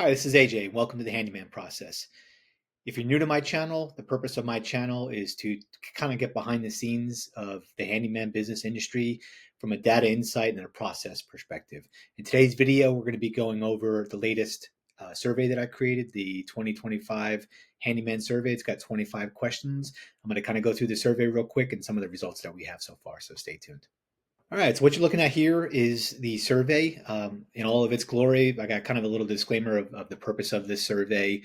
Hi, this is AJ. Welcome to the Handyman process. If you're new to my channel, the purpose of my channel is to kind of get behind the scenes of the handyman business industry from a data insight and a process perspective. In today's video, we're going to be going over the latest survey that I created, the 2025 Handyman Survey. It's got 25 questions. I'm going to kind of go through the survey real quick and some of the results that we have so far, so stay tuned. All right, so what you're looking at here is the survey in all of its glory. I got kind of a little disclaimer of the purpose of this survey.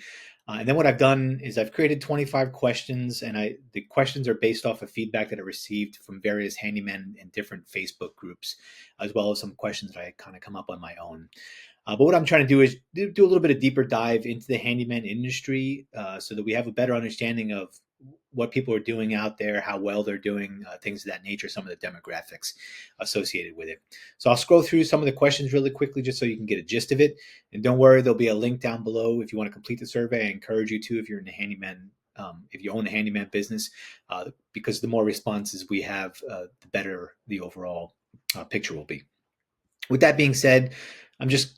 And then what I've done is I've created 25 questions, and the questions are based off of feedback that I received from various handymen in different Facebook groups, as well as some questions that I kind of come up on my own. But what I'm trying to do is do a little bit of deeper dive into the handyman industry so that we have a better understanding of what people are doing out there, how well they're doing, things of that nature, some of the demographics associated with it. So I'll scroll through some of the questions really quickly just so you can get a gist of it. And don't worry, there'll be a link down below if you want to complete the survey. I encourage you to if you're in the handyman, if you own a handyman business, because the more responses we have, the better the overall picture will be. With that being said, I'm just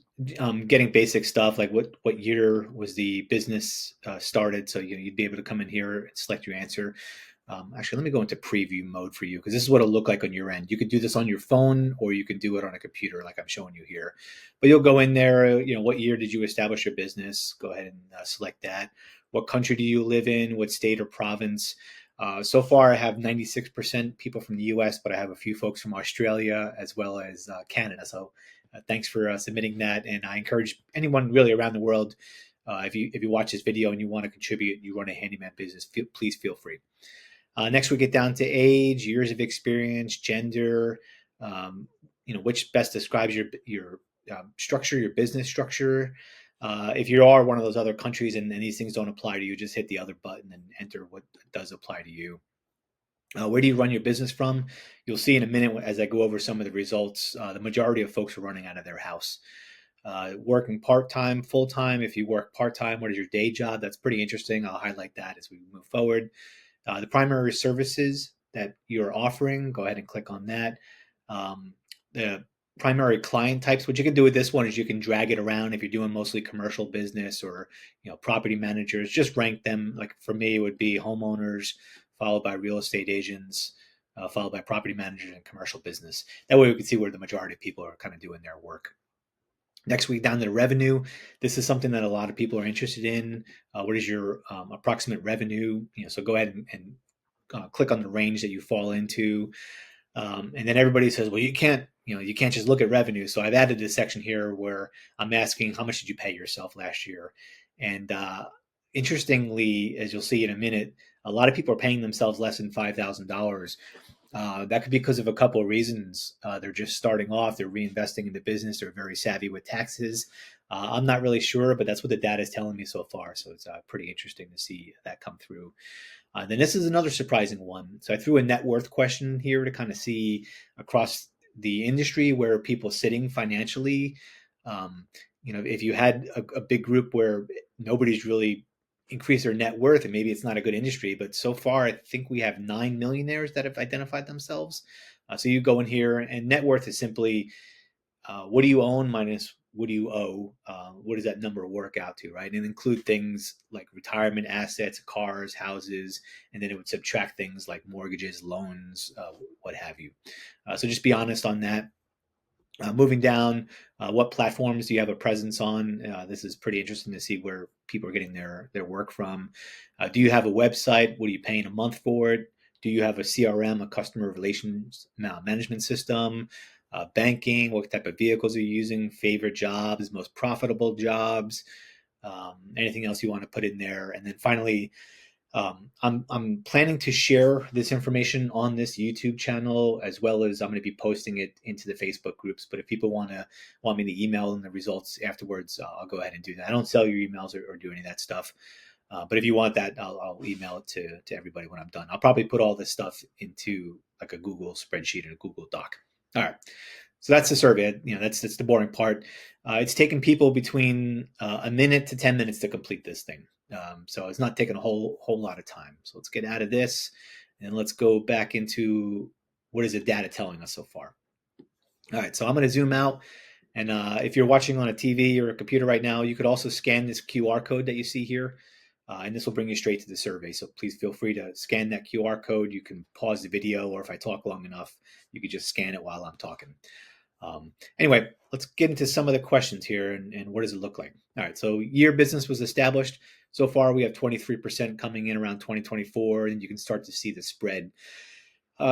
getting basic stuff like what year was the business started, so you'd be able to come in here and select your answer. Actually, let me go into preview mode for you because this is what it'll look like on your end. You could do this on your phone or you can do it on a computer like I'm showing you here. But you'll go in there, what year did you establish your business? Go ahead and select that. What country do you live in? What state or province? So far, I have 96% people from the US, but I have a few folks from Australia as well as Canada. So thanks for submitting that. And I encourage anyone really around the world, if you watch this video and you want to contribute, you run a handyman business, please feel free. Next, we get down to age, years of experience, gender, which best describes your structure, your business structure. If you are one of those other countries and these things don't apply to you, just hit the other button and enter what does apply to you. Where do you run your business from? You'll see in a minute as I go over some of the results. The majority of folks are running out of their house. Working part-time, full-time. If you work part-time, what is your day job? That's pretty interesting. I'll highlight that as we move forward. The primary services that you're offering, go ahead and click on that. The primary client types, what you can do with this one is you can drag it around if you're doing mostly commercial business or property managers. Just rank them. Like for me, it would be homeowners, followed by real estate agents, followed by property managers and commercial business. That way we can see where the majority of people are kind of doing their work. Next week, down to the revenue. This is something that a lot of people are interested in. What is your approximate revenue? So go ahead and click on the range that you fall into. And then everybody says, well, you can't just look at revenue. So I've added this section here where I'm asking, how much did you pay yourself last year? And interestingly, as you'll see in a minute, a lot of people are paying themselves less than $5,000. That could be because of a couple of reasons. They're just starting off, they're reinvesting in the business, they're very savvy with taxes. I'm not really sure, but that's what the data is telling me so far. So it's pretty interesting to see that come through. Then this is another surprising one. So I threw a net worth question here to kind of see across the industry where people are sitting financially. If you had a big group where nobody's really increased their net worth, and maybe it's not a good industry, but so far I think we have 9 millionaires that have identified themselves. So you go in here, and net worth is simply what do you own minus what do you owe? What does that number work out to, right? And include things like retirement assets, cars, houses, and then it would subtract things like mortgages, loans, what have you. So just be honest on that. Moving down, what platforms do you have a presence on? This is pretty interesting to see where people are getting their work from. Do you have a website? What are you paying a month for it? Do you have a CRM, a customer relations management system? Banking, what type of vehicles are you using? Favorite jobs, most profitable jobs? Anything else you want to put in there? And then finally, I'm planning to share this information on this YouTube channel, as well as I'm going to be posting it into the Facebook groups. But if people want me to email them the results afterwards, I'll go ahead and do that. I don't sell your emails or do any of that stuff. But if you want that, I'll email it to everybody when I'm done. I'll probably put all this stuff into like a Google spreadsheet or a Google Doc. All right. So that's the survey. That's the boring part. It's taken people between a minute to 10 minutes to complete this thing. So it's not taking a whole lot of time. So let's get out of this and let's go back into what is the data telling us so far. All right. So I'm going to zoom out And if you're watching on a TV or a computer right now, you could also scan this QR code that you see here, and this will bring you straight to the survey. So please feel free to scan that QR code. You can pause the video, or if I talk long enough, you could just scan it while I'm talking. Anyway, let's get into some of the questions here and what does it look like? All right, so year business was established. So far, we have 23% coming in around 2024, and you can start to see the spread.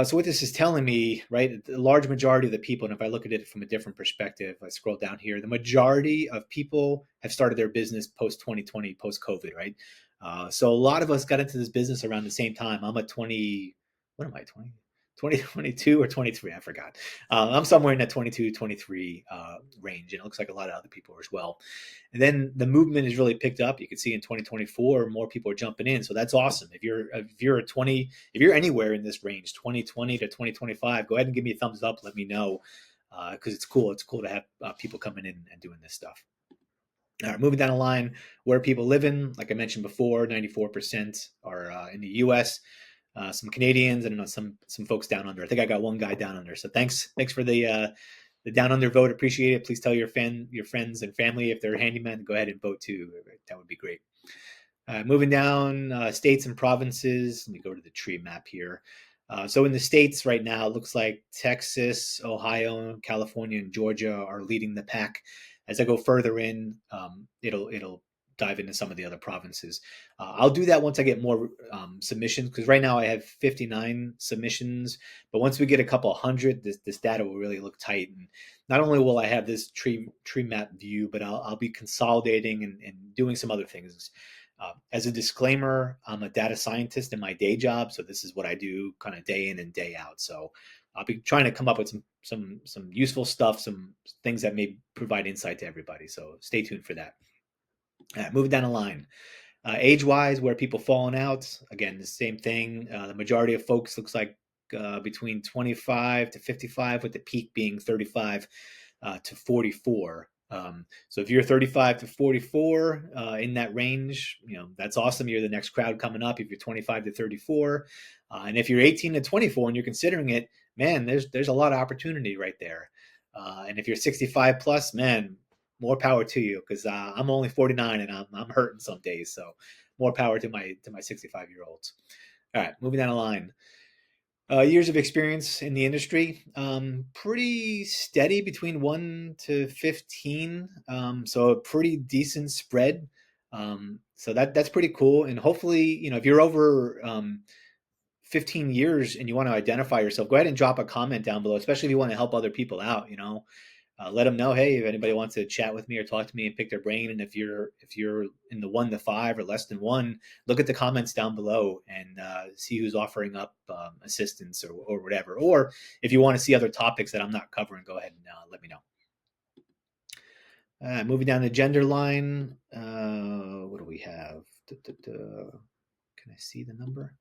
So what this is telling me, right, the large majority of the people, and if I look at it from a different perspective, I scroll down here, the majority of people have started their business post 2020, post COVID, right? So a lot of us got into this business around the same time. I'm a 20, what am I, 20? 2022 or 23, I forgot. I'm somewhere in that 22, 23 range, and it looks like a lot of other people as well. And then the movement has really picked up. You can see in 2024, more people are jumping in. So that's awesome. If you're a 20, if you're anywhere in this range, 2020 to 2025, go ahead and give me a thumbs up. Let me know because it's cool. It's cool to have people coming in and doing this stuff. All right, moving down the line, where people live in, like I mentioned before, 94% are in the U.S. Some Canadians and some folks down under. I think I got one guy down under. So thanks for the down under vote. Appreciate it. Please tell your friends and family if they're handyman, go ahead and vote too. That would be great. Moving down states and provinces. Let me go to the tree map here. So in the states right now, it looks like Texas, Ohio, California, and Georgia are leading the pack. As I go further in, it'll dive into some of the other provinces. I'll do that once I get more submissions, because right now I have 59 submissions. But once we get a couple hundred, this data will really look tight. And not only will I have this tree map view, but I'll be consolidating and doing some other things. As a disclaimer, I'm a data scientist in my day job, so this is what I do kind of day in and day out. So I'll be trying to come up with some useful stuff, some things that may provide insight to everybody. So stay tuned for that. Moving down the line. Age-wise, where people falling out, again, the same thing. The majority of folks looks like between 25 to 55, with the peak being 35 to 44. So if you're 35 to 44 in that range, that's awesome. You're the next crowd coming up. If you're 25 to 34, and if you're 18 to 24 and you're considering it, man, there's a lot of opportunity right there. And if you're 65 plus, man, more power to you, because I'm only 49 and I'm hurting some days. So more power to my 65-year-olds. All right, moving down the line. Years of experience in the industry, pretty steady between 1 to 15. So a pretty decent spread. So that's pretty cool. And hopefully, if you're over 15 years and you want to identify yourself, go ahead and drop a comment down below, especially if you want to help other people out. Let them know, hey, if anybody wants to chat with me or talk to me and pick their brain, and if you're in the 1 to 5 or less than 1, look at the comments down below and see who's offering up assistance or whatever. Or if you want to see other topics that I'm not covering, go ahead and let me know. Moving down the gender line, what do we have? Can I see the number?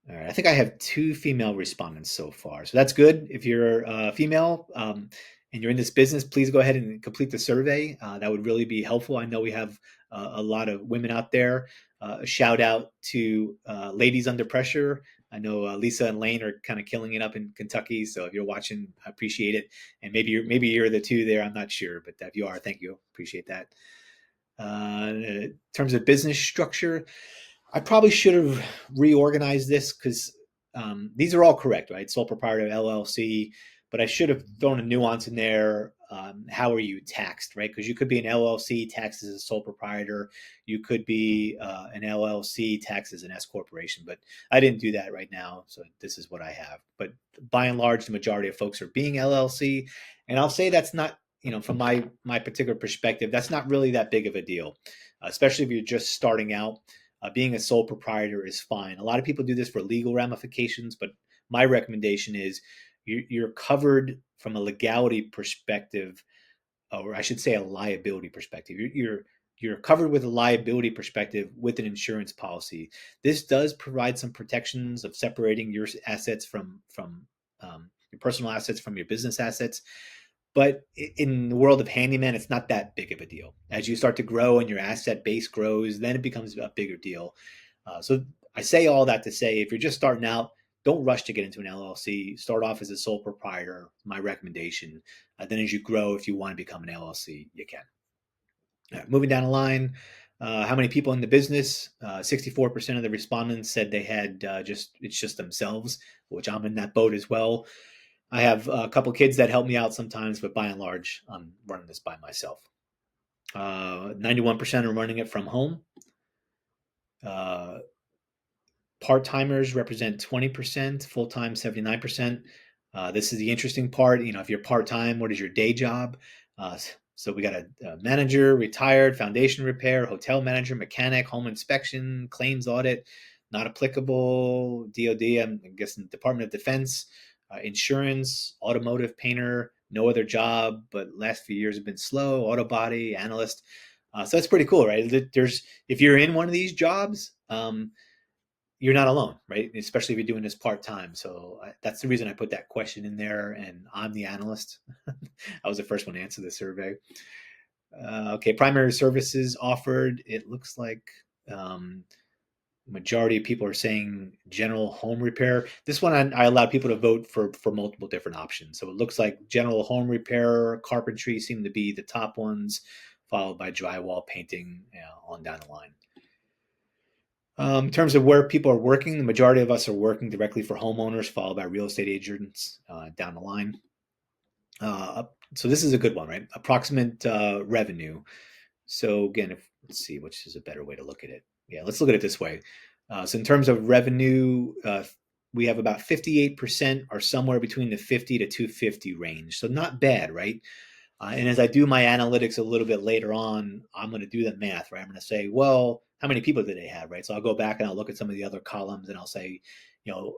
All right, I think I have 2 female respondents so far, so that's good. If you're female and you're in this business, please go ahead and complete the survey. That would really be helpful. I know we have a lot of women out there. A shout out to Ladies Under Pressure. I know Lisa and Lane are kind of killing it up in Kentucky, so if you're watching, I appreciate it. And maybe you're the 2 there. I'm not sure, but if you are, thank you. Appreciate that. In terms of business structure, I probably should have reorganized this, because these are all correct, right? Sole proprietor, LLC, but I should have thrown a nuance in there. How are you taxed, right? Because you could be an LLC taxed as a sole proprietor. You could be an LLC taxed as an S corporation, but I didn't do that right now. So this is what I have. But by and large, the majority of folks are being LLC. And I'll say that's not, from my particular perspective, that's not really that big of a deal, especially if you're just starting out. Being a sole proprietor is fine. A lot of people do this for legal ramifications, but my recommendation is you're covered from a legality perspective, or I should say a liability perspective. You're covered with a liability perspective with an insurance policy. This does provide some protections of separating your assets from your personal assets from your business assets. But in the world of handyman, it's not that big of a deal. As you start to grow and your asset base grows, then it becomes a bigger deal. So I say all that to say, if you're just starting out, don't rush to get into an LLC. Start off as a sole proprietor, my recommendation. Then as you grow, if you want to become an LLC, you can. Moving down the line, how many people in the business? 64% of the respondents said they had it's just themselves, which I'm in that boat as well. I have a couple kids that help me out sometimes, but by and large, I'm running this by myself. 91% are running it from home. Part-timers represent 20%, full-time 79%. This is the interesting part. If you're part-time, what is your day job? So we got a manager, retired, foundation repair, hotel manager, mechanic, home inspection, claims audit, not applicable, DOD, I'm guessing Department of Defense, insurance, automotive painter, no other job, but last few years have been slow, auto body, analyst. So that's pretty cool, right? If you're in one of these jobs, you're not alone, right? Especially if you're doing this part-time. So that's the reason I put that question in there, and I'm the analyst. I was the first one to answer the survey. Okay, primary services offered. It looks like majority of people are saying general home repair. This one, I allowed people to vote for multiple different options. So it looks like general home repair, carpentry seem to be the top ones, followed by drywall, painting, on down the line. In terms of where people are working, the majority of us are working directly for homeowners, followed by real estate agents down the line. So this is a good one, right? Approximate revenue. So again, let's see, which is a better way to look at it. Yeah, let's look at it this way. So in terms of revenue, we have about 58% are somewhere between the 50 to 250 range. So not bad, right? And as I do my analytics a little bit later on, I'm going to do the math, right? I'm going to say, well, how many people do they have, right? So I'll go back and I'll look at some of the other columns and I'll say,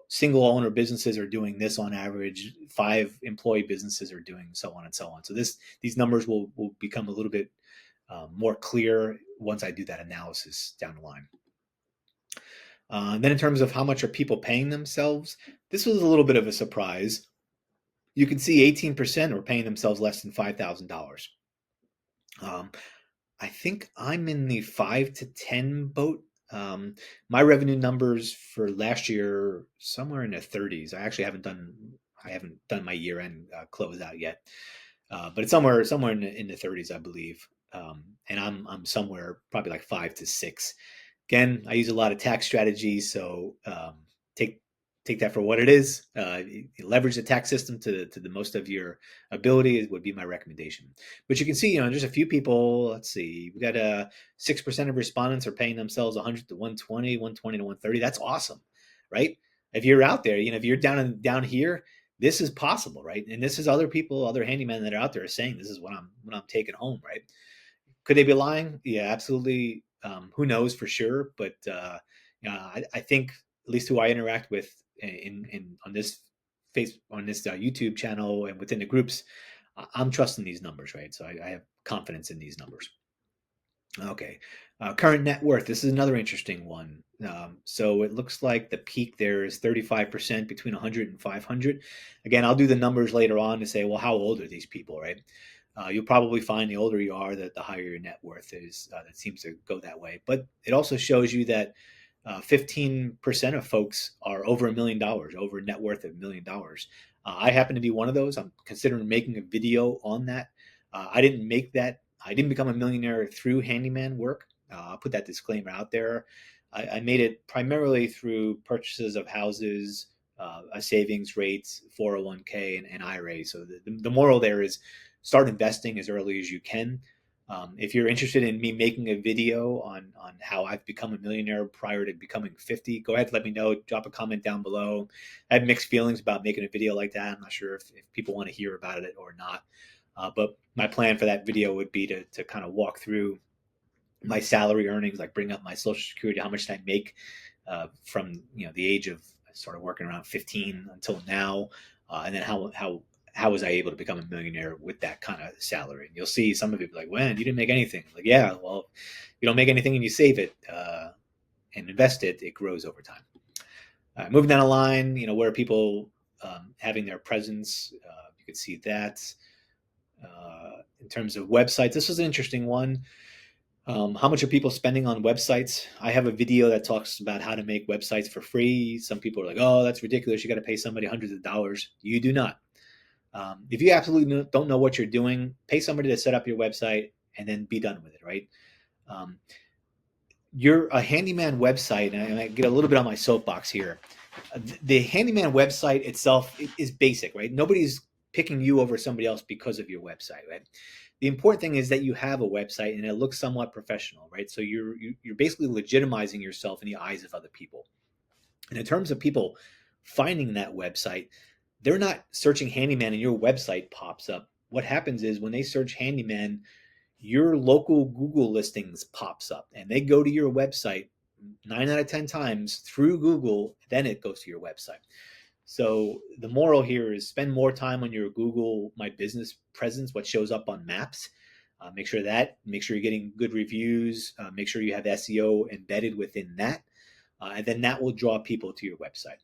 single owner businesses are doing this on average, 5 employee businesses are doing so on and so on. So these numbers will become a little bit more clear once I do that analysis down the line. Then in terms of how much are people paying themselves, this was a little bit of a surprise. You can see 18% are paying themselves less than $5,000. I think I'm in the 5 to 10 boat. My revenue numbers for last year somewhere in the 30s. I actually haven't done my year-end closeout yet, but it's somewhere in the 30s, I believe. And I'm somewhere probably like 5 to 6. Again, I use a lot of tax strategies, so take that for what it is. Leverage the tax system to the most of your ability would be my recommendation. But you can see, there's a few people. Let's see, we got 6% of respondents are paying themselves 100 to 120, 120 to 130. That's awesome, right? If you're out there, if you're down here, this is possible, right? And this is other handymen that are out there saying this is what I'm taking home, right? Could they be lying? Yeah, absolutely. Who knows for sure? But I think at least who I interact with on this YouTube channel and within the groups, I'm trusting these numbers, right? So I have confidence in these numbers. Okay, current net worth. This is another interesting one. So it looks like the peak there is 35% between 100 and 500. Again, I'll do the numbers later on to say, well, how old are these people, right? You'll probably find the older you are, that the higher your net worth is. That seems to go that way. But it also shows you that 15% of folks are over $1 million, over a net worth of $1 million. I happen to be one of those. I'm considering making a video on that. I didn't become a millionaire through handyman work. I'll put that disclaimer out there. I made it primarily through purchases of houses, a savings rates, 401k, and IRA. So the moral there is start investing as early as you can. If you're interested in me making a video on how I've become a millionaire prior to becoming 50, go ahead and let me know. Drop a comment down below. I have mixed feelings about making a video like that. I'm not sure if people want to hear about it or not. But my plan for that video would be to kind of walk through my salary earnings, like bring up my Social Security, how much did I make from the age of, I started working around 15 until now, and then how was I able to become a millionaire with that kind of salary? And you'll see some of it like, "When you didn't make anything." Like, yeah, well, you don't make anything and you save it and invest it, it grows over time. Moving down the line, where are people having their presence? You could see that. In terms of websites, this was an interesting one. How much are people spending on websites? I have a video that talks about how to make websites for free. Some people are like, oh, that's ridiculous. You got to pay somebody hundreds of dollars. You do not. If you absolutely don't know what you're doing, pay somebody to set up your website and then be done with it, right? Um, you're a handyman website, and I get a little bit on my soapbox here. The handyman website itself is basic, right? Nobody's picking you over somebody else because of your website, right? The important thing is that you have a website and it looks somewhat professional, right? So you're basically legitimizing yourself in the eyes of other people. And in terms of people finding that website, they're not searching handyman and your website pops up. What happens is when they search handyman, your local Google listings pops up and they go to your website 9 out of 10 times through Google, then it goes to your website. So the moral here is spend more time on your Google My Business presence, what shows up on maps. Make sure you're getting good reviews. Make sure you have SEO embedded within that, and then that will draw people to your website.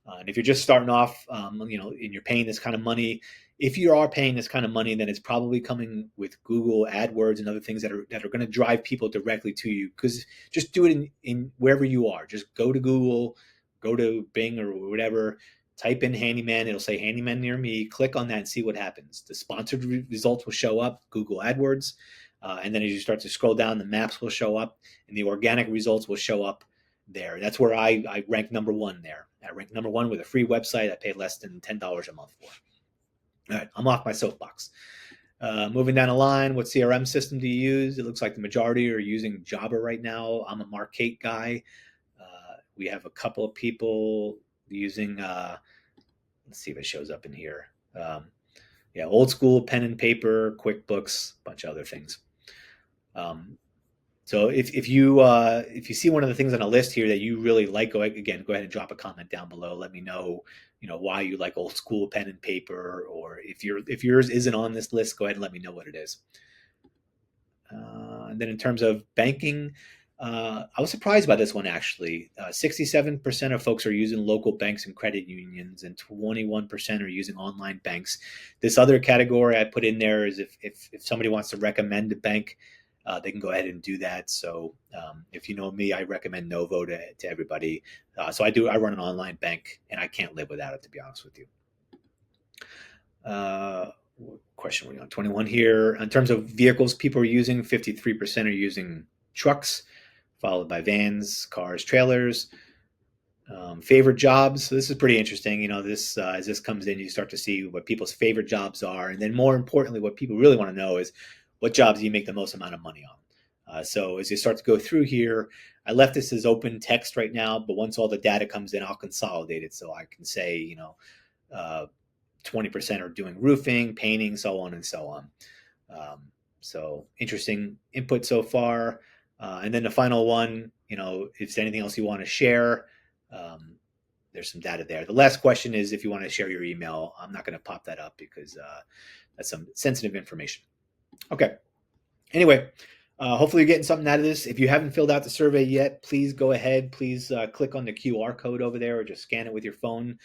And if you're just starting off, and you're paying this kind of money, if you are paying this kind of money, then it's probably coming with Google AdWords and other things that are going to drive people directly to you. Because just do it in wherever you are. Just go to Google, go to Bing or whatever, type in handyman. It'll say handyman near me. Click on that and see what happens. The sponsored results will show up, Google AdWords, and then as you start to scroll down, the maps will show up, and the organic results will show up there. That's where I rank number one there. I rank number one with a free website I pay less than $10 a month for. All right, I'm off my soapbox. Moving down the line, what CRM system do you use? It looks like the majority are using Java right now. I'm a Markate guy. We have a couple of people using, let's see if it shows up in here. Old school pen and paper, QuickBooks, a bunch of other things. So if you see one of the things on a list here that you really like, go ahead and drop a comment down below. Let me know, why you like old school pen and paper, or if yours isn't on this list, go ahead and let me know what it is. And then in terms of banking, I was surprised by this one actually. 67% of folks are using local banks and credit unions, and 21% are using online banks. This other category I put in there is if somebody wants to recommend a bank, they can go ahead and do that. So if you know me, I recommend Novo to everybody. So I run an online bank, and I can't live without it, to be honest with you. What question are we on? 21 here. In terms of vehicles people are using, 53% are using trucks, followed by vans, cars, trailers. Favorite jobs. So this is pretty interesting. This as this comes in, you start to see what people's favorite jobs are, and then more importantly, what people really want to know is what jobs do you make the most amount of money on. So as you start to go through here, I left this as open text right now, but once all the data comes in, I'll consolidate it so I can say, 20% are doing roofing, painting, so on and so on. So interesting input so far. And then the final one, if there's anything else you want to share, there's some data there. The last question is if you want to share your email. I'm not going to pop that up because that's some sensitive information. Okay. Anyway, hopefully you're getting something out of this. If you haven't filled out the survey yet, please go ahead. Please click on the QR code over there or just scan it with your phone.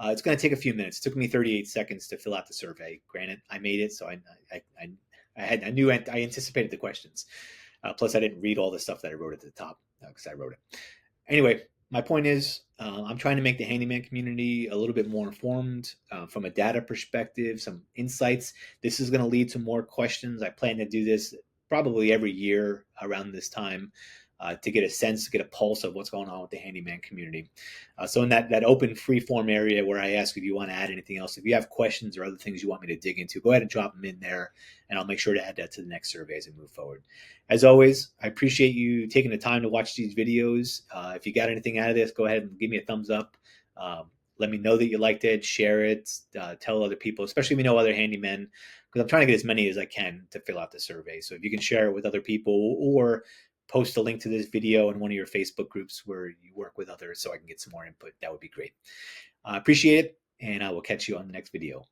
It's going to take a few minutes. It took me 38 seconds to fill out the survey. Granted, I made it, so I knew I anticipated the questions. Plus, I didn't read all the stuff that I wrote at the top because I wrote it. Anyway, my point is I'm trying to make the handyman community a little bit more informed from a data perspective, some insights. This is going to lead to more questions. I plan to do this probably every year around this time to get a sense, to get a pulse of what's going on with the handyman community. So in that open free form area where I ask if you want to add anything else, if you have questions or other things you want me to dig into, go ahead and drop them in there, and I'll make sure to add that to the next survey as we move forward. As always, I appreciate you taking the time to watch these videos. If you got anything out of this, go ahead and give me a thumbs up. Let me know that you liked it, share it, tell other people, especially if you know other handymen, because I'm trying to get as many as I can to fill out the survey. So if you can share it with other people or post a link to this video in one of your Facebook groups where you work with others so I can get some more input, that would be great. I appreciate it, and I will catch you on the next video.